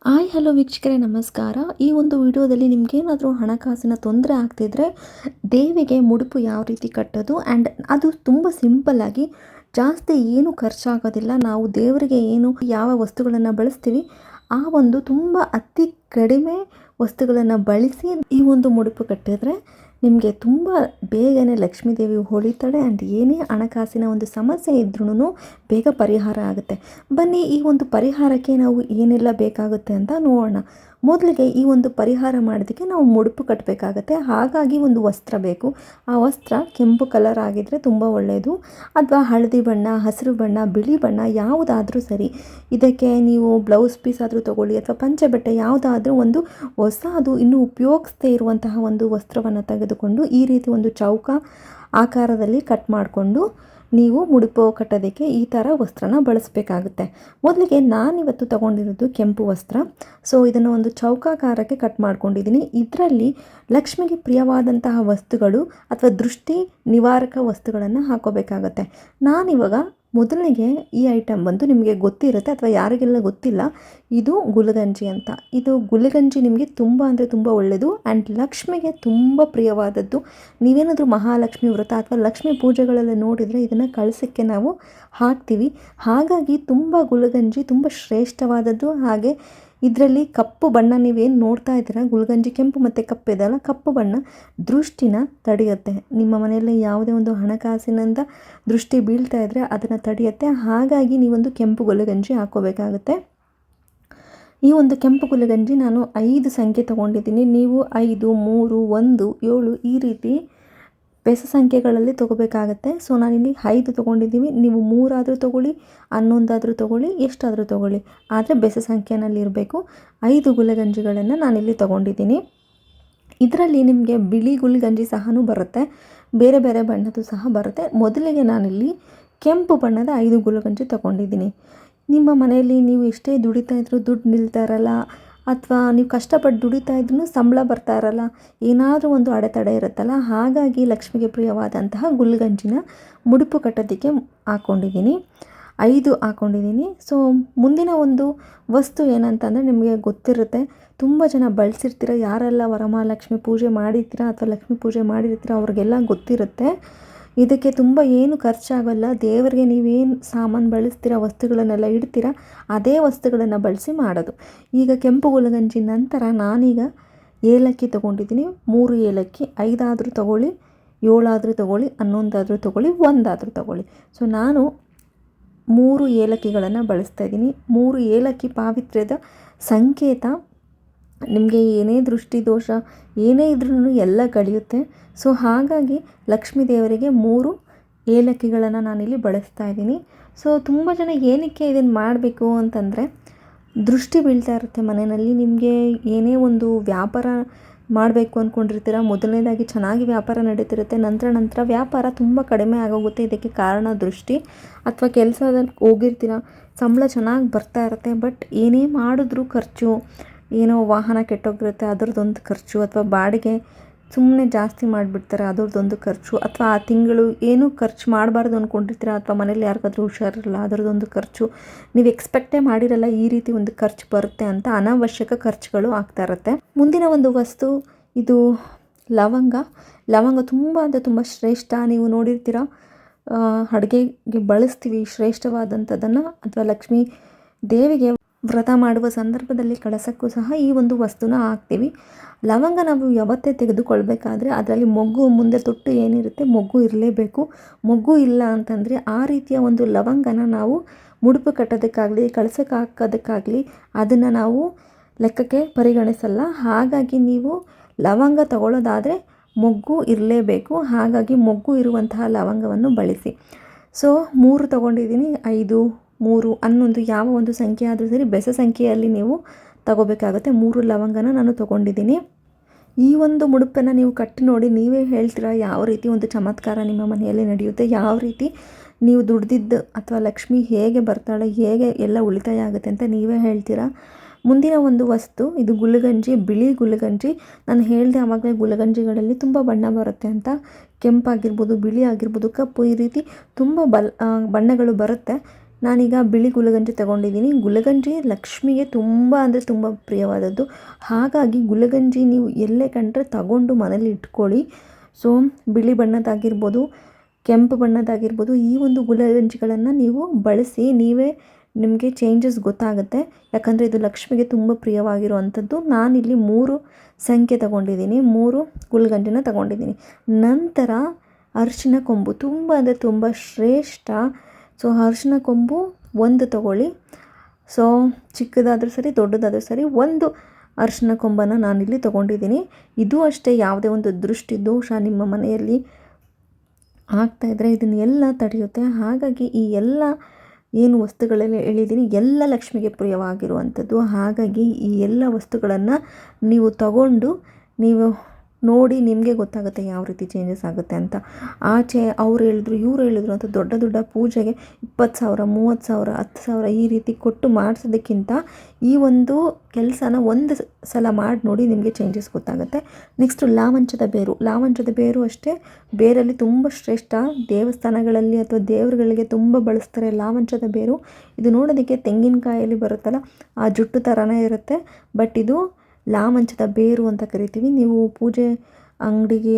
Hi hello ವೀಕ್ಷಕರೇ ನಮಸ್ಕಾರ. ಈ ಒಂದು ವಿಡಿಯೋದಲ್ಲಿ ನಿಮಗೇನಾದರೂ ಹಣಕಾಸಿನ ತೊಂದರೆ ಆಗ್ತಿದ್ರೆ ದೇವಿಗೆ ಮುಡುಪು ಯಾವ ರೀತಿ ಕಟ್ಟೋದು ಆ್ಯಂಡ್ ಅದು ತುಂಬ ಸಿಂಪಲ್ಲಾಗಿ ಜಾಸ್ತಿ ಏನು ಖರ್ಚಾಗೋದಿಲ್ಲ. ನಾವು ದೇವರಿಗೆ ಏನು ಯಾವ ವಸ್ತುಗಳನ್ನು ಬಳಸ್ತೀವಿ ಆ ಒಂದು ತುಂಬ ಅತಿ ಕಡಿಮೆ ವಸ್ತುಗಳನ್ನು ಬಳಸಿ ಈ ಒಂದು ಮುಡುಪು ಕಟ್ಟಿದ್ರೆ ನಿಮಗೆ ತುಂಬ ಬೇಗನೆ ಲಕ್ಷ್ಮೀ ದೇವಿ ಹೊಳಿತಾಳೆ ಆ್ಯಂಡ್ ಏನೇ ಹಣಕಾಸಿನ ಒಂದು ಸಮಸ್ಯೆ ಇದ್ರೂ ಬೇಗ ಪರಿಹಾರ ಆಗುತ್ತೆ. ಬನ್ನಿ ಈ ಒಂದು ಪರಿಹಾರಕ್ಕೆ ನಾವು ಏನೆಲ್ಲ ಬೇಕಾಗುತ್ತೆ ಅಂತ ನೋಡೋಣ. ಮೊದಲಿಗೆ ಈ ಒಂದು ಪರಿಹಾರ ಮಾಡೋದಕ್ಕೆ ನಾವು ಮುಡುಪು ಕಟ್ಟಬೇಕಾಗತ್ತೆ. ಹಾಗಾಗಿ ಒಂದು ವಸ್ತ್ರ ಬೇಕು. ಆ ವಸ್ತ್ರ ಕೆಂಪು ಕಲರ್ ಆಗಿದ್ದರೆ ತುಂಬ ಒಳ್ಳೆಯದು, ಅಥವಾ ಹಳದಿ ಬಣ್ಣ, ಹಸಿರು ಬಣ್ಣ, ಬಿಳಿ ಬಣ್ಣ ಯಾವುದಾದ್ರೂ ಸರಿ. ಇದಕ್ಕೆ ನೀವು ಬ್ಲೌಸ್ ಪೀಸ್ ಆದರೂ ತೊಗೊಳ್ಳಿ ಅಥವಾ ಪಂಚೆ ಬಟ್ಟೆ ಯಾವುದಾದ್ರೂ ಒಂದು ಹೊಸದು ಇನ್ನೂ ಉಪಯೋಗಿಸದೇ ಇರುವಂತಹ ಒಂದು ವಸ್ತ್ರವನ್ನು ತೆಗೆದುಕೊಂಡು ಈ ರೀತಿ ಒಂದು ಚೌಕ ಆಕಾರದಲ್ಲಿ ಕಟ್ ಮಾಡಿಕೊಂಡು ನೀವು ಮುಡುಪು ಕಟ್ಟೋದಕ್ಕೆ ಈ ಥರ ವಸ್ತ್ರನ ಬಳಸಬೇಕಾಗುತ್ತೆ. ಮೊದಲಿಗೆ ನಾನಿವತ್ತು ತೊಗೊಂಡಿರೋದು ಕೆಂಪು ವಸ್ತ್ರ. ಸೊ ಇದನ್ನು ಒಂದು ಚೌಕಾಕಾರಕ್ಕೆ ಕಟ್ ಮಾಡ್ಕೊಂಡಿದ್ದೀನಿ. ಇದರಲ್ಲಿ ಲಕ್ಷ್ಮಿಗೆ ಪ್ರಿಯವಾದಂತಹ ವಸ್ತುಗಳು ಅಥವಾ ದೃಷ್ಟಿ ನಿವಾರಕ ವಸ್ತುಗಳನ್ನು ಹಾಕೋಬೇಕಾಗತ್ತೆ. ನಾನಿವಾಗ ಮೊದಲಿಗೆ ಈ ಐಟಮ್ ಬಂದು ನಿಮಗೆ ಗೊತ್ತಿರುತ್ತೆ ಅಥವಾ ಯಾರಿಗೆಲ್ಲ ಗೊತ್ತಿಲ್ಲ, ಇದು ಗುಲಗಂಜಿ ಅಂತ. ಇದು ಗುಲಗಂಜಿ ನಿಮಗೆ ತುಂಬ ಅಂದರೆ ತುಂಬ ಒಳ್ಳೆಯದು ಆ್ಯಂಡ್ ಲಕ್ಷ್ಮಿಗೆ ತುಂಬ ಪ್ರಿಯವಾದದ್ದು. ನೀವೇನಾದರೂ ಮಹಾಲಕ್ಷ್ಮಿ ವ್ರತ ಅಥವಾ ಲಕ್ಷ್ಮಿ ಪೂಜೆಗಳೆಲ್ಲ ನೋಡಿದರೆ ಇದನ್ನು ಕಳಸಕ್ಕೆ ನಾವು ಹಾಕ್ತೀವಿ. ಹಾಗಾಗಿ ತುಂಬ ಗುಲಗಂಜಿ ತುಂಬ ಶ್ರೇಷ್ಠವಾದದ್ದು. ಹಾಗೆ ಇದರಲ್ಲಿ ಕಪ್ಪು ಬಣ್ಣ ನೀವೇನು ನೋಡ್ತಾ ಇದ್ದೀರಾ, ಗುಲ್ಗಂಜಿ ಕೆಂಪು ಮತ್ತು ಕಪ್ಪು ಇದೆಲ್ಲ, ಕಪ್ಪು ಬಣ್ಣ ದೃಷ್ಟಿನ ತಡೆಯುತ್ತೆ. ನಿಮ್ಮ ಮನೆಯಲ್ಲಿ ಯಾವುದೇ ಒಂದು ಹಣಕಾಸಿನಿಂದ ದೃಷ್ಟಿ ಬೀಳ್ತಾ ಇದ್ದರೆ ಅದನ್ನು ತಡೆಯುತ್ತೆ. ಹಾಗಾಗಿ ನೀವೊಂದು ಕೆಂಪು ಗುಲಗಂಜಿ ಹಾಕ್ಕೋಬೇಕಾಗುತ್ತೆ. ಈ ಒಂದು ಕೆಂಪು ಗುಲಗಂಜಿ ನಾನು 5 ಸಂಖ್ಯೆ ತೊಗೊಂಡಿದ್ದೀನಿ. ನೀವು 5, 3, 1, 7 ಈ ರೀತಿ ಬೆಸ ಸಂಖ್ಯೆಗಳಲ್ಲಿ ತೊಗೋಬೇಕಾಗತ್ತೆ. ಸೊ ನಾನಿಲ್ಲಿ 5 ತೊಗೊಂಡಿದ್ದೀವಿ. ನೀವು 3 ಆದರೂ ತೊಗೊಳ್ಳಿ, 11 ಆದರೂ ತೊಗೊಳ್ಳಿ, ಎಷ್ಟಾದರೂ ತೊಗೊಳ್ಳಿ, ಆದರೆ ಬೆಸ ಸಂಖ್ಯೆನಲ್ಲಿ ಇರಬೇಕು. 5 ಗುಲಗಂಜಿಗಳನ್ನು ನಾನಿಲ್ಲಿ ತೊಗೊಂಡಿದ್ದೀನಿ. ಇದರಲ್ಲಿ ನಿಮಗೆ ಬಿಳಿ ಗುಲಗಂಜಿ ಸಹ ಬರುತ್ತೆ, ಬೇರೆ ಬೇರೆ ಬಣ್ಣದ್ದು ಸಹ ಬರುತ್ತೆ. ಮೊದಲಿಗೆ ನಾನಿಲ್ಲಿ ಕೆಂಪು ಬಣ್ಣದ 5 ಗುಲಗಂಜಿ ತೊಗೊಂಡಿದ್ದೀನಿ. ನಿಮ್ಮ ಮನೆಯಲ್ಲಿ ನೀವು ಎಷ್ಟೇ ದುಡಿತಾ ಇದ್ರೂ ದುಡ್ಡು ನಿಲ್ತಾ ಇರಲ್ಲ, ಅಥವಾ ನೀವು ಕಷ್ಟಪಟ್ಟು ದುಡಿತಾ ಇದ್ರೂ ಸಂಬಳ ಬರ್ತಾ ಇರಲ್ಲ, ಏನಾದರೂ ಒಂದು ಅಡೆತಡೆ ಇರುತ್ತಲ್ಲ. ಹಾಗಾಗಿ ಲಕ್ಷ್ಮಿಗೆ ಪ್ರಿಯವಾದಂತಹ ಗುಲ್ಗಂಜಿನ ಮುಡುಪು ಕಟ್ಟೋದಕ್ಕೆ ಹಾಕ್ಕೊಂಡಿದ್ದೀನಿ. 5 ಹಾಕ್ಕೊಂಡಿದ್ದೀನಿ. ಸೊ ಮುಂದಿನ ಒಂದು ವಸ್ತು ಏನಂತಂದರೆ ನಿಮಗೆ ಗೊತ್ತಿರುತ್ತೆ, ತುಂಬ ಜನ ಬಳಸಿರ್ತೀರ. ಯಾರೆಲ್ಲ ವರಮಹಾಲಕ್ಷ್ಮಿ ಪೂಜೆ ಮಾಡಿರ್ತೀರ ಅಥವಾ ಲಕ್ಷ್ಮೀ ಪೂಜೆ ಮಾಡಿರ್ತೀರ ಅವ್ರಿಗೆಲ್ಲ ಗೊತ್ತಿರುತ್ತೆ. ಇದಕ್ಕೆ ತುಂಬ ಏನು ಖರ್ಚಾಗಲ್ಲ. ದೇವರಿಗೆ ನೀವೇನು ಸಾಮಾನು ಬಳಸ್ತೀರ, ವಸ್ತುಗಳನ್ನೆಲ್ಲ ಇಡ್ತೀರ, ಅದೇ ವಸ್ತುಗಳನ್ನು ಬಳಸಿ ಮಾಡೋದು. ಈಗ ಕೆಂಪು ಗುಲಗಂಜಿ ನಂತರ ನಾನೀಗ ಏಲಕ್ಕಿ ತೊಗೊಂಡಿದ್ದೀನಿ. 3 ಏಲಕ್ಕಿ, 5 ಆದರೂ ತೊಗೊಳ್ಳಿ, 7 ಆದರೂ ತೊಗೊಳ್ಳಿ, 11 ಆದರೂ ತೊಗೊಳ್ಳಿ, 1 ಆದರೂ ತೊಗೊಳ್ಳಿ. ಸೊ ನಾನು 3 ಏಲಕ್ಕಿಗಳನ್ನು ಬಳಸ್ತಾಯಿದ್ದೀನಿ. 3 ಏಲಕ್ಕಿ ಪಾವಿತ್ರ್ಯದ ಸಂಕೇತ. ನಿಮಗೆ ಏನೇ ದೃಷ್ಟಿ ದೋಷ ಏನೇ ಇದ್ರೂ ಎಲ್ಲ ಕಳೆಯುತ್ತೆ. ಸೊ ಹಾಗಾಗಿ ಲಕ್ಷ್ಮೀ ದೇವರಿಗೆ 3 ಏಲಕ್ಕಿಗಳನ್ನು ನಾನಿಲ್ಲಿ ಬಳಸ್ತಾ ಇದ್ದೀನಿ. ಸೊ ತುಂಬ ಜನ ಏನಕ್ಕೆ ಇದನ್ನು ಮಾಡಬೇಕು ಅಂತಂದರೆ, ದೃಷ್ಟಿ ಬೀಳ್ತಾ ಇರುತ್ತೆ ಮನೆಯಲ್ಲಿ. ನಿಮಗೆ ಏನೇ ಒಂದು ವ್ಯಾಪಾರ ಮಾಡಬೇಕು ಅಂದ್ಕೊಂಡಿರ್ತೀರ, ಮೊದಲನೇದಾಗಿ ಚೆನ್ನಾಗಿ ವ್ಯಾಪಾರ ನಡೀತಿರುತ್ತೆ, ನಂತರ ವ್ಯಾಪಾರ ತುಂಬ ಕಡಿಮೆ ಆಗೋಗುತ್ತೆ. ಇದಕ್ಕೆ ಕಾರಣ ದೃಷ್ಟಿ. ಅಥವಾ ಕೆಲಸದಲ್ಲಿ ಹೋಗಿರ್ತೀರ, ಸಂಬಳ ಚೆನ್ನಾಗಿ ಬರ್ತಾ ಇರುತ್ತೆ, ಬಟ್ ಏನೇ ಮಾಡಿದ್ರೂ ಖರ್ಚು, ಏನೋ ವಾಹನ ಕೆಟ್ಟೋಗಿರುತ್ತೆ ಅದರದ್ದೊಂದು ಖರ್ಚು, ಅಥವಾ ಬಾಡಿಗೆ ಸುಮ್ಮನೆ ಜಾಸ್ತಿ ಮಾಡಿಬಿಡ್ತಾರೆ ಅದರದ್ದೊಂದು ಖರ್ಚು, ಅಥವಾ ಆ ತಿಂಗಳು ಏನೂ ಖರ್ಚು ಮಾಡಬಾರ್ದು ಅಂದ್ಕೊಂಡಿರ್ತೀರ, ಅಥವಾ ಮನೇಲಿ ಯಾರಿಗಾದ್ರೂ ಹುಷಾರಿರಲ್ಲ ಅದರದ್ದೊಂದು ಖರ್ಚು, ನೀವು ಎಕ್ಸ್ಪೆಕ್ಟೇ ಮಾಡಿರಲ್ಲ ಈ ರೀತಿ ಒಂದು ಖರ್ಚು ಬರುತ್ತೆ ಅಂತ ಅನಾವಶ್ಯಕ ಖರ್ಚುಗಳು ಆಗ್ತಾ ಇರುತ್ತೆ. ಮುಂದಿನ ಒಂದು ವಸ್ತು ಇದು ಲವಂಗ. ಲವಂಗ ತುಂಬ ಅಂದರೆ ತುಂಬ ಶ್ರೇಷ್ಠ. ನೀವು ನೋಡಿರ್ತೀರ, ಅಡುಗೆಗೆ ಬಳಸ್ತೀವಿ ಶ್ರೇಷ್ಠವಾದಂಥದ್ದನ್ನು, ಅಥವಾ ಲಕ್ಷ್ಮೀ ದೇವಿಗೆ ವ್ರತ ಮಾಡುವ ಸಂದರ್ಭದಲ್ಲಿ ಕಳಸಕ್ಕೂ ಸಹ ಈ ಒಂದು ವಸ್ತುನ ಹಾಕ್ತೀವಿ. ಲವಂಗ ನಾವು ಯಾವತ್ತೇ ತೆಗೆದುಕೊಳ್ಬೇಕಾದ್ರೆ ಅದರಲ್ಲಿ ಮೊಗ್ಗು, ಮುಂದೆ ತೊಟ್ಟು ಏನಿರುತ್ತೆ ಮೊಗ್ಗು ಇರಲೇಬೇಕು. ಮೊಗ್ಗು ಇಲ್ಲ ಅಂತಂದರೆ ಆ ರೀತಿಯ ಒಂದು ಲವಂಗನ ನಾವು ಮುಡುಪು ಕಟ್ಟೋದಕ್ಕಾಗಲಿ ಕಳಸಕ್ಕೆ ಹಾಕೋದಕ್ಕಾಗಲಿ ಅದನ್ನು ನಾವು ಲೆಕ್ಕಕ್ಕೆ ಪರಿಗಣಿಸಲ್ಲ. ಹಾಗಾಗಿ ನೀವು ಲವಂಗ ತಗೊಳ್ಳೋದಾದರೆ ಮೊಗ್ಗು ಇರಲೇಬೇಕು. ಹಾಗಾಗಿ ಮೊಗ್ಗು ಇರುವಂತಹ ಲವಂಗವನ್ನು ಬಳಸಿ. ಸೊ 3 ತೊಗೊಂಡಿದ್ದೀನಿ. 5, 3, 11 ಯಾವ ಒಂದು ಸಂಖ್ಯೆ ಆದರೂ ಸರಿ ಬೆಸ ಸಂಖ್ಯೆಯಲ್ಲಿ ನೀವು ತಗೋಬೇಕಾಗುತ್ತೆ. 3 ಲವಂಗನ ನಾನು ತೊಗೊಂಡಿದ್ದೀನಿ. ಈ ಒಂದು ಮುಡುಪನ್ನು ನೀವು ಕಟ್ಟಿ ನೋಡಿ, ನೀವೇ ಹೇಳ್ತೀರಾ ಯಾವ ರೀತಿ ಒಂದು ಚಮತ್ಕಾರ ನಿಮ್ಮ ಮನೆಯಲ್ಲಿ ನಡೆಯುತ್ತೆ, ಯಾವ ರೀತಿ ನೀವು ದುಡ್ದಿದ್ದು ಅಥವಾ ಲಕ್ಷ್ಮಿ ಹೇಗೆ ಬರ್ತಾಳೆ, ಹೇಗೆ ಎಲ್ಲ ಉಳಿತಾಯ ಆಗುತ್ತೆ ಅಂತ ನೀವೇ ಹೇಳ್ತೀರಾ. ಮುಂದಿನ ಒಂದು ವಸ್ತು ಇದು ಗುಲಗಂಜಿ, ಬಿಳಿ ಗುಲಗಂಜಿ. ನಾನು ಹೇಳಿದೆ ಆವಾಗಲೇ ಗುಲಗಂಜಿಗಳಲ್ಲಿ ತುಂಬ ಬಣ್ಣ ಬರುತ್ತೆ ಅಂತ. ಕೆಂಪಾಗಿರ್ಬೋದು, ಬಿಳಿ ಆಗಿರ್ಬೋದು, ಕಪ್ಪು, ಈ ರೀತಿ ತುಂಬ ಬಣ್ಣಗಳು ಬರುತ್ತೆ. ನಾನೀಗ ಬಿಳಿ ಗುಲಗಂಜಿ ತಗೊಂಡಿದ್ದೀನಿ. ಗುಲಗಂಜಿ ಲಕ್ಷ್ಮಿಗೆ ತುಂಬ ಅಂದರೆ ತುಂಬ ಪ್ರಿಯವಾದದ್ದು. ಹಾಗಾಗಿ ಗುಲಗಂಜಿ ನೀವು ಎಲ್ಲೇ ಕಂಡ್ರೆ ತಗೊಂಡು ಮನೇಲಿ ಇಟ್ಕೊಳ್ಳಿ. ಸೊ ಬಿಳಿ ಬಣ್ಣದ್ದಾಗಿರ್ಬೋದು, ಕೆಂಪು ಬಣ್ಣದ್ದಾಗಿರ್ಬೋದು, ಈ ಒಂದು ಗುಲಗಂಜಿಗಳನ್ನು ನೀವು ಬಳಸಿ ನಿಮಗೆ ಚೇಂಜಸ್ ಗೊತ್ತಾಗುತ್ತೆ. ಯಾಕಂದರೆ ಇದು ಲಕ್ಷ್ಮಿಗೆ ತುಂಬ ಪ್ರಿಯವಾಗಿರುವಂಥದ್ದು. ನಾನಿಲ್ಲಿ 3 ಸಂಖ್ಯೆ ತಗೊಂಡಿದ್ದೀನಿ, 3 ಗುಲಗಂಜಿನ ತಗೊಂಡಿದ್ದೀನಿ. ನಂತರ ಅರಿಶಿನ ಕೊಂಬು ತುಂಬ ಅಂದರೆ ತುಂಬ ಶ್ರೇಷ್ಠ. ಸೊ ಅರಿಶಿನ ಕೊಂಬು 1 ತಗೊಳ್ಳಿ. ಸೊ ಚಿಕ್ಕದಾದರೂ ಸರಿ ದೊಡ್ಡದಾದರೂ ಸರಿ 1 ಅರಿಶಿನ ಕೊಂಬನ್ನು ನಾನಿಲ್ಲಿ ತೊಗೊಂಡಿದ್ದೀನಿ. ಇದು ಅಷ್ಟೇ, ಯಾವುದೇ ಒಂದು ದೃಷ್ಟಿ ದೋಷ ನಿಮ್ಮ ಮನೆಯಲ್ಲಿ ಆಗ್ತಾಯಿದ್ರೆ ಇದನ್ನೆಲ್ಲ ತಡೆಯುತ್ತೆ. ಹಾಗಾಗಿ ಈ ಎಲ್ಲ ಏನು ವಸ್ತುಗಳಲ್ಲಿ ಹೇಳಿದ್ದೀನಿ ಎಲ್ಲ ಲಕ್ಷ್ಮಿಗೆ ಪ್ರಿಯವಾಗಿರುವಂಥದ್ದು. ಹಾಗಾಗಿ ಈ ಎಲ್ಲ ವಸ್ತುಗಳನ್ನು ನೀವು ತಗೊಂಡು ನೀವು ನೋಡಿ ನಿಮಗೆ ಗೊತ್ತಾಗುತ್ತೆ ಯಾವ ರೀತಿ ಚೇಂಜಸ್ ಆಗುತ್ತೆ ಅಂತ. ಆಚೆ ಅವ್ರು ಹೇಳಿದ್ರು ಇವ್ರು ಹೇಳಿದ್ರು ಅಂತ ದೊಡ್ಡ ದೊಡ್ಡ ಪೂಜೆಗೆ 20,000 30,000 10,000 ಈ ರೀತಿ ಕೊಟ್ಟು ಮಾಡಿಸೋದಕ್ಕಿಂತ ಈ ಒಂದು ಕೆಲಸನ ಒಂದು ಸಲ ಮಾಡಿ ನೋಡಿ, ನಿಮಗೆ ಚೇಂಜಸ್ ಗೊತ್ತಾಗುತ್ತೆ. ನೆಕ್ಸ್ಟು ಲಾವಂಚದ ಬೇರು ಅಷ್ಟೇ, ಬೇರಲ್ಲಿ ತುಂಬ ಶ್ರೇಷ್ಠ. ದೇವಸ್ಥಾನಗಳಲ್ಲಿ ಅಥವಾ ದೇವರುಗಳಿಗೆ ತುಂಬ ಬಳಸ್ತಾರೆ ಲಾವಂಚದ ಬೇರು. ಇದು ನೋಡೋದಕ್ಕೆ ತೆಂಗಿನಕಾಯಲ್ಲಿ ಬರುತ್ತಲ್ಲ ಆ ಜುಟ್ಟು ಥರನೇ ಇರುತ್ತೆ, ಬಟ್ ಇದು ಲಾವಂಚದ ಬೇರು ಅಂತ ಕರಿತೀವಿ. ನೀವು ಪೂಜೆ ಅಂಗಡಿಗೆ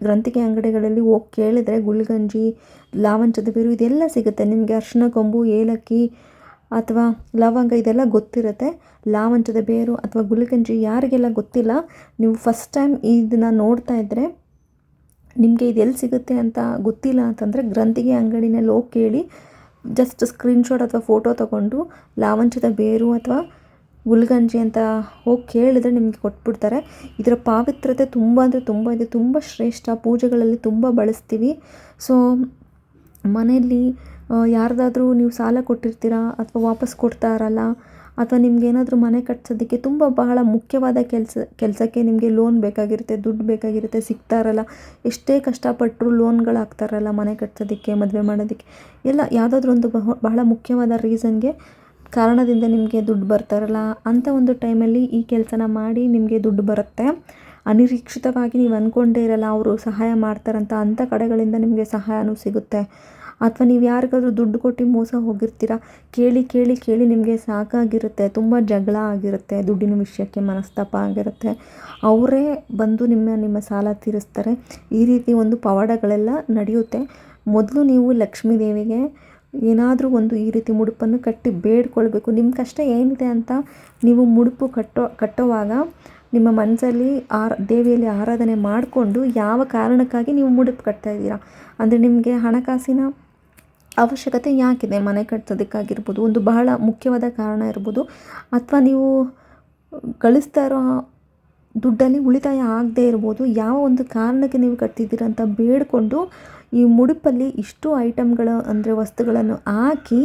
ಗ್ರಂಥಿಗೆ ಅಂಗಡಿಗಳಲ್ಲಿ ಹೋಗಿ ಕೇಳಿದರೆ ಗುಲ್ಗಂಜಿ, ಲಾವಂಚದ ಬೇರು ಇದೆಲ್ಲ ಸಿಗುತ್ತೆ ನಿಮಗೆ. ಅರಿಶಿನ ಕೊಂಬು, ಏಲಕ್ಕಿ ಅಥವಾ ಲವಂಗ ಇದೆಲ್ಲ ಗೊತ್ತಿರುತ್ತೆ. ಲಾವಂಚದ ಬೇರು ಅಥವಾ ಗುಲ್ಗಂಜಿ ಯಾರಿಗೆಲ್ಲ ಗೊತ್ತಿಲ್ಲ, ನೀವು ಫಸ್ಟ್ ಟೈಮ್ ಇದನ್ನು ನೋಡ್ತಾ ಇದ್ದರೆ ನಿಮಗೆ ಇದು ಎಲ್ಲಿ ಸಿಗುತ್ತೆ ಅಂತ ಗೊತ್ತಿಲ್ಲ ಅಂತಂದರೆ ಗ್ರಂಥಿಗೆ ಅಂಗಡಿನಲ್ಲಿ ಹೋಗಿ ಕೇಳಿ. ಜಸ್ಟ್ ಸ್ಕ್ರೀನ್ಶಾಟ್ ಅಥವಾ ಫೋಟೋ ತೊಗೊಂಡು ಲಾವಂಚದ ಬೇರು ಅಥವಾ ಗುಲ್ಗಂಜಿ ಅಂತ ಹೋಗಿ ಕೇಳಿದ್ರೆ ನಿಮಗೆ ಕೊಟ್ಬಿಡ್ತಾರೆ. ಇದರ ಪಾವಿತ್ರ್ಯತೆ ತುಂಬ ಅಂದರೆ ತುಂಬ ಇದೆ, ತುಂಬ ಶ್ರೇಷ್ಠ. ಪೂಜೆಗಳಲ್ಲಿ ತುಂಬ ಬಳಸ್ತೀವಿ. ಸೊ ಮನೆಯಲ್ಲಿ ಯಾರ್ದಾದ್ರೂ ನೀವು ಸಾಲ ಕೊಟ್ಟಿರ್ತೀರಾ ಅಥವಾ ವಾಪಸ್ ಕೊಡ್ತಾ ಇರಲ್ಲ, ಅಥವಾ ನಿಮಗೇನಾದರೂ ಮನೆ ಕಟ್ಸೋದಕ್ಕೆ ಬಹಳ ಮುಖ್ಯವಾದ ಕೆಲಸಕ್ಕೆ ನಿಮಗೆ ಲೋನ್ ಬೇಕಾಗಿರುತ್ತೆ, ದುಡ್ಡು ಬೇಕಾಗಿರುತ್ತೆ, ಸಿಗ್ತಾ ಇರಲ್ಲ. ಎಷ್ಟೇ ಕಷ್ಟಪಟ್ಟರು ಲೋನ್ಗಳಾಗ್ತಾರಲ್ಲ ಮನೆ ಕಟ್ಸೋದಕ್ಕೆ, ಮದುವೆ ಮಾಡೋದಕ್ಕೆ ಎಲ್ಲ ಯಾವುದಾದ್ರೂ ಒಂದು ಬಹಳ ಮುಖ್ಯವಾದ ರೀಸನ್ಗೆ ಕಾರಣದಿಂದ ನಿಮಗೆ ದುಡ್ಡು ಬರ್ತಾರಲ್ಲ, ಅಂಥ ಒಂದು ಟೈಮಲ್ಲಿ ಈ ಕೆಲಸನ ಮಾಡಿ ನಿಮಗೆ ದುಡ್ಡು ಬರುತ್ತೆ. ಅನಿರೀಕ್ಷಿತವಾಗಿ ನೀವು ಅಂದ್ಕೊಂಡೇ ಇರಲ್ಲ ಅವರು ಸಹಾಯ ಮಾಡ್ತಾರಂತ, ಅಂಥ ಕಡೆಗಳಿಂದ ನಿಮಗೆ ಸಹಾಯನೂ ಸಿಗುತ್ತೆ. ಅಥವಾ ನೀವು ಯಾರಿಗಾದ್ರೂ ದುಡ್ಡು ಕೊಟ್ಟು ಮೋಸ ಹೋಗಿರ್ತೀರ, ಕೇಳಿ ಕೇಳಿ ಕೇಳಿ ನಿಮಗೆ ಸಾಕಾಗಿರುತ್ತೆ, ತುಂಬ ಜಗಳ ಆಗಿರುತ್ತೆ, ದುಡ್ಡಿನ ವಿಷಯಕ್ಕೆ ಮನಸ್ತಾಪ ಆಗಿರುತ್ತೆ, ಅವರೇ ಬಂದು ನಿಮ್ಮ ಸಾಲ ತೀರಿಸ್ತಾರೆ. ಈ ರೀತಿ ಒಂದು ಪವಾಡಗಳೆಲ್ಲ ನಡೆಯುತ್ತೆ. ಮೊದಲು ನೀವು ಲಕ್ಷ್ಮೀ ದೇವಿಗೆ ಏನಾದರೂ ಒಂದು ಈ ರೀತಿ ಮುಡುಪನ್ನು ಕಟ್ಟಿ ಬೇಡ್ಕೊಳ್ಬೇಕು. ನಿಮ್ಮ ಕಷ್ಟ ಏನಿದೆ ಅಂತ ನೀವು ಮುಡುಪು ಕಟ್ಟುವಾಗ ನಿಮ್ಮ ಮನಸ್ಸಲ್ಲಿ ದೇವಿಯಲ್ಲಿ ಆರಾಧನೆ ಮಾಡಿಕೊಂಡು ಯಾವ ಕಾರಣಕ್ಕಾಗಿ ನೀವು ಮುಡುಪು ಕಟ್ತಾ ಇದ್ದೀರಾ, ಅಂದರೆ ನಿಮಗೆ ಹಣಕಾಸಿನ ಅವಶ್ಯಕತೆ ಯಾಕಿದೆ, ಮನೆ ಕಟ್ಸೋದಕ್ಕಾಗಿರ್ಬೋದು, ಒಂದು ಬಹಳ ಮುಖ್ಯವಾದ ಕಾರಣ ಇರ್ಬೋದು, ಅಥವಾ ನೀವು ಗಳಿಸ್ತಾ ಇರೋ ದುಡ್ಡಲ್ಲಿ ಉಳಿತಾಯ ಆಗದೇ ಇರ್ಬೋದು, ಯಾವ ಒಂದು ಕಾರಣಕ್ಕೆ ನೀವು ಕಟ್ತಿದ್ದೀರ ಅಂತ ಬೇಡಿಕೊಂಡು ಈ ಮುಡುಪಲ್ಲಿ ಇಷ್ಟು ಐಟಮ್ಗಳು ಅಂದರೆ ವಸ್ತುಗಳನ್ನು ಹಾಕಿ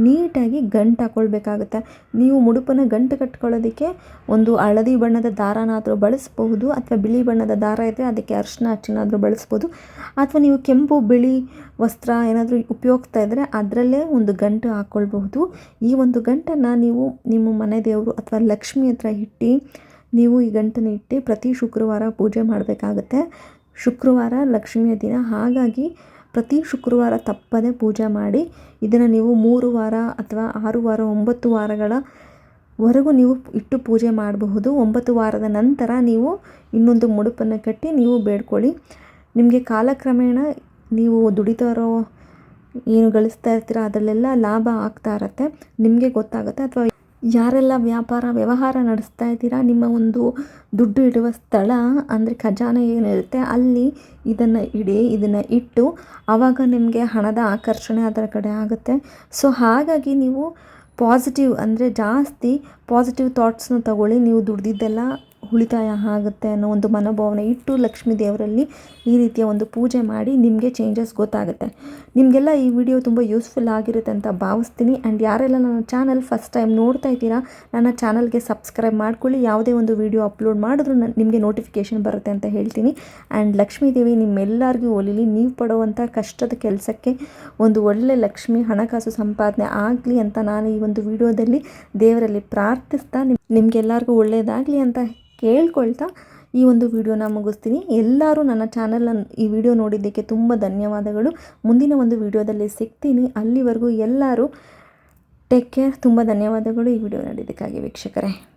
ನೀಟಾಗಿ ಗಂಟು ಹಾಕ್ಕೊಳ್ಬೇಕಾಗುತ್ತೆ. ನೀವು ಮುಡುಪನ್ನು ಗಂಟು ಕಟ್ಕೊಳ್ಳೋದಕ್ಕೆ ಒಂದು ಹಳದಿ ಬಣ್ಣದ ದಾರನಾದರೂ ಬಳಸ್ಬಹುದು, ಅಥವಾ ಬಿಳಿ ಬಣ್ಣದ ದಾರ ಇದ್ದರೆ ಅದಕ್ಕೆ ಅರಿಶಿನ ಹಚ್ಚಿನಾದರೂ ಬಳಸ್ಬೋದು, ಅಥವಾ ನೀವು ಕೆಂಪು ಬಿಳಿ ವಸ್ತ್ರ ಏನಾದರೂ ಉಪಯೋಗಿಸ್ತಾ ಇದ್ದರೆ ಅದರಲ್ಲೇ ಒಂದು ಗಂಟು ಹಾಕ್ಕೊಳ್ಬಹುದು. ಈ ಒಂದು ಗಂಟನ್ನು ನೀವು ನಿಮ್ಮ ಮನೆ ದೇವರು ಅಥವಾ ಲಕ್ಷ್ಮಿ ಹತ್ರ ಇಟ್ಟು ನೀವು ಈ ಗಂಟನ್ನು ಇಟ್ಟು ಪ್ರತಿ ಶುಕ್ರವಾರ ಪೂಜೆ ಮಾಡಬೇಕಾಗುತ್ತೆ. ಶುಕ್ರವಾರ ಲಕ್ಷ್ಮಿಯ ದಿನ, ಹಾಗಾಗಿ ಪ್ರತಿ ಶುಕ್ರವಾರ ತಪ್ಪದೆ ಪೂಜೆ ಮಾಡಿ. ಇದನ್ನು ನೀವು 3 ವಾರ ಅಥವಾ 6 ವಾರ 9 ವಾರಗಳವರೆಗೂ ನೀವು ಇಟ್ಟು ಪೂಜೆ ಮಾಡಬಹುದು. 9 ವಾರದ ನಂತರ ನೀವು ಇನ್ನೊಂದು ಮುಡುಪನ್ನು ಕಟ್ಟಿ ನೀವು ಬೇಡ್ಕೊಳ್ಳಿ. ನಿಮಗೆ ಕಾಲಕ್ರಮೇಣ ನೀವು ದುಡಿತಾ ಇರೋ ಏನು ಗಳಿಸ್ತಾ ಇರ್ತೀರ ಅದರಲ್ಲೆಲ್ಲ ಲಾಭ ಆಗ್ತಾ ಇರತ್ತೆ, ನಿಮಗೆ ಗೊತ್ತಾಗುತ್ತೆ. ಅಥವಾ ಯಾರೆಲ್ಲ ವ್ಯವಹಾರ ನಡೆಸ್ತಾ ಇದ್ದೀರಾ, ನಿಮ್ಮ ಒಂದು ದುಡ್ಡು ಇಡುವ ಸ್ಥಳ ಅಂದರೆ ಖಜಾನೆ ಏನಿರುತ್ತೆ ಅಲ್ಲಿ ಇದನ್ನು ಇಟ್ಟು ಆವಾಗ ನಿಮಗೆ ಹಣದ ಆಕರ್ಷಣೆ ಅದರ ಕಡೆ ಆಗುತ್ತೆ. ಸೊ ಹಾಗಾಗಿ ನೀವು ಪಾಸಿಟಿವ್ ಅಂದರೆ ಜಾಸ್ತಿ ಪಾಸಿಟಿವ್ ಥಾಟ್ಸ್ನ ತಗೊಳ್ಳಿ. ನೀವು ದುಡ್ದಿದ್ದೆಲ್ಲ ಉಳಿತಾಯ ಆಗುತ್ತೆ ಅನ್ನೋ ಒಂದು ಮನೋಭಾವನೆ ಇಟ್ಟು ಲಕ್ಷ್ಮೀ ದೇವರಲ್ಲಿ ಈ ರೀತಿಯ ಒಂದು ಪೂಜೆ ಮಾಡಿ ನಿಮಗೆ ಚೇಂಜಸ್ ಗೊತ್ತಾಗುತ್ತೆ. ನಿಮಗೆಲ್ಲ ಈ ವಿಡಿಯೋ ತುಂಬ ಯೂಸ್ಫುಲ್ ಆಗಿರುತ್ತೆ ಅಂತ ಭಾವಿಸ್ತೀನಿ. ಆ್ಯಂಡ್ ಯಾರೆಲ್ಲ ನನ್ನ ಚಾನಲ್ ಫಸ್ಟ್ ಟೈಮ್ ನೋಡ್ತಾ ಇದ್ದೀರಾ ನನ್ನ ಚಾನಲ್ಗೆ ಸಬ್ಸ್ಕ್ರೈಬ್ ಮಾಡ್ಕೊಳ್ಳಿ. ಯಾವುದೇ ಒಂದು ವಿಡಿಯೋ ಅಪ್ಲೋಡ್ ಮಾಡಿದ್ರೂ ನಿಮಗೆ ನೋಟಿಫಿಕೇಷನ್ ಬರುತ್ತೆ ಅಂತ ಹೇಳ್ತೀನಿ. ಆ್ಯಂಡ್ ಲಕ್ಷ್ಮೀ ದೇವಿ ನಿಮ್ಮೆಲ್ಲರಿಗೂ ಒಲಿಲಿ, ನೀವು ಪಡುವಂಥ ಕಷ್ಟದ ಕೆಲಸಕ್ಕೆ ಒಂದು ಒಳ್ಳೆ ಲಕ್ಷ್ಮಿ ಹಣಕಾಸು ಸಂಪಾದನೆ ಆಗಲಿ ಅಂತ ನಾನು ಈ ಒಂದು ವಿಡಿಯೋದಲ್ಲಿ ದೇವರಲ್ಲಿ ಪ್ರಾರ್ಥಿಸ್ತಾ ನಿಮಗೆಲ್ಲರಿಗೂ ಒಳ್ಳೆಯದಾಗಲಿ ಅಂತ ಕೇಳ್ಕೊಳ್ತಾ ಈ ಒಂದು ವಿಡಿಯೋನ ಮುಗಿಸ್ತೀನಿ. ಎಲ್ಲರೂ ನನ್ನ ಚಾನಲನ್ನು ಈ ವಿಡಿಯೋ ನೋಡಿದ್ದಕ್ಕೆ ತುಂಬ ಧನ್ಯವಾದಗಳು. ಮುಂದಿನ ಒಂದು ವಿಡಿಯೋದಲ್ಲಿ ಸಿಗ್ತೀನಿ. ಅಲ್ಲಿವರೆಗೂ ಎಲ್ಲರೂ ಟೇಕ್ ಕೇರ್. ತುಂಬ ಧನ್ಯವಾದಗಳು ಈ ವಿಡಿಯೋ ನೋಡಿದ್ದಕ್ಕಾಗಿ ವೀಕ್ಷಕರೇ.